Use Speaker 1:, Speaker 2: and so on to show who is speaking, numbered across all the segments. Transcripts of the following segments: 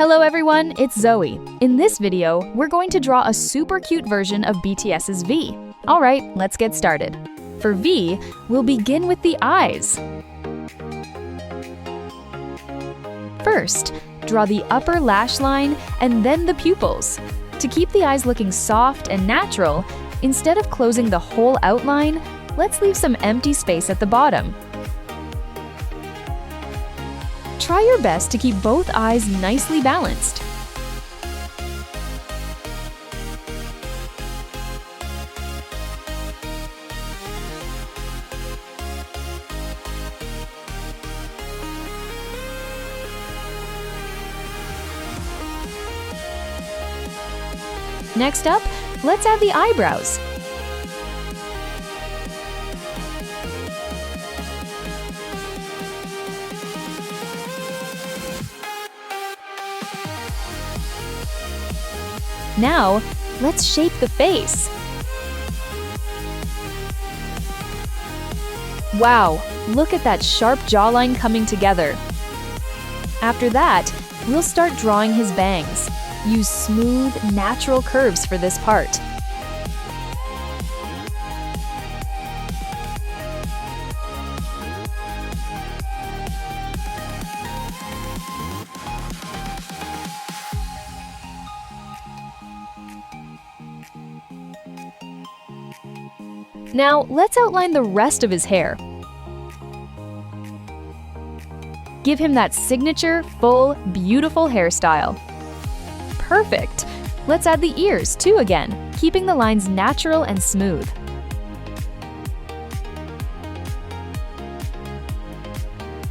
Speaker 1: Hello everyone, it's Zoe. In this video, we're going to draw a super cute version of BTS's V. Alright, let's get started. For V, we'll begin with the eyes. First, draw the upper lash line and then the pupils. To keep the eyes looking soft and natural, instead of closing the whole outline, let's leave some empty space at the bottom. Try your best to keep both eyes nicely balanced. Next up, let's add the eyebrows. Now, let's shape the face. Wow, look at that sharp jawline coming together. After that, we'll start drawing his bangs. Use smooth, natural curves for this part. Now, let's outline the rest of his hair. Give him that signature, full, beautiful hairstyle. Perfect! Let's add the ears, too, again, keeping the lines natural and smooth.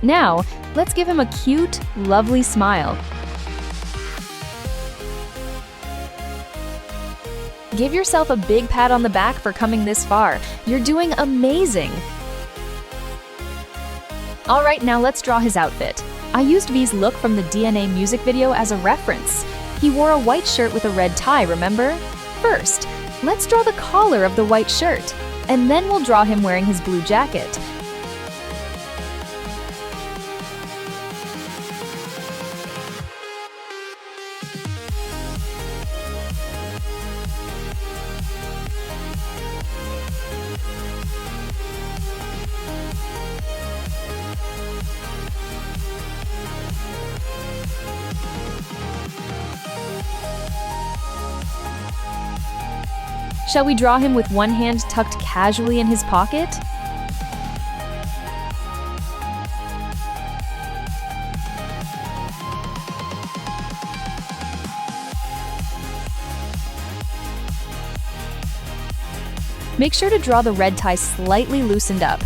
Speaker 1: Now, let's give him a cute, lovely smile. Give yourself a big pat on the back for coming this far. You're doing amazing! Alright, now let's draw his outfit. I used V's look from the DNA music video as a reference. He wore a white shirt with a red tie, remember? First, let's draw the collar of the white shirt, and then we'll draw him wearing his blue jacket. Shall we draw him with one hand tucked casually in his pocket? Make sure to draw the red tie slightly loosened up.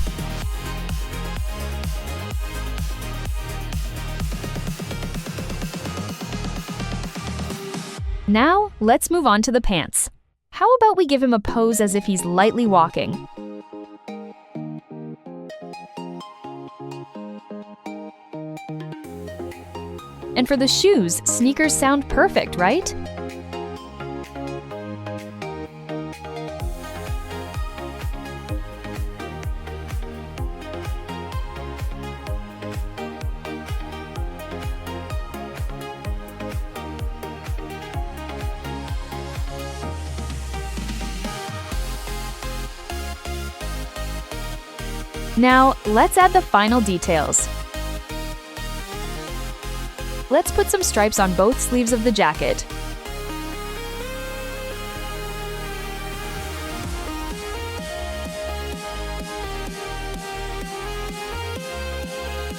Speaker 1: Now, let's move on to the pants. How about we give him a pose as if he's lightly walking? And for the shoes, sneakers sound perfect, right? Now, let's add the final details. Let's put some stripes on both sleeves of the jacket.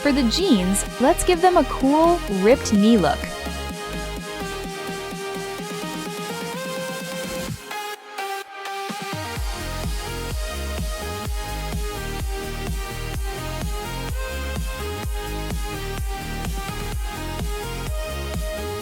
Speaker 1: For the jeans, let's give them a cool, ripped knee look.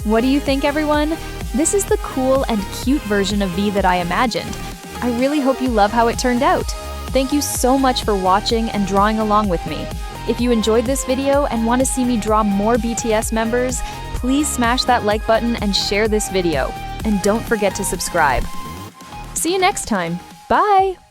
Speaker 1: What do you think, everyone? This is the cool and cute version of V that I imagined. I really hope you love how it turned out. Thank you so much for watching and drawing along with me. If you enjoyed this video and want to see me draw more BTS members, please smash that like button and share this video. And don't forget to subscribe. See you next time. Bye!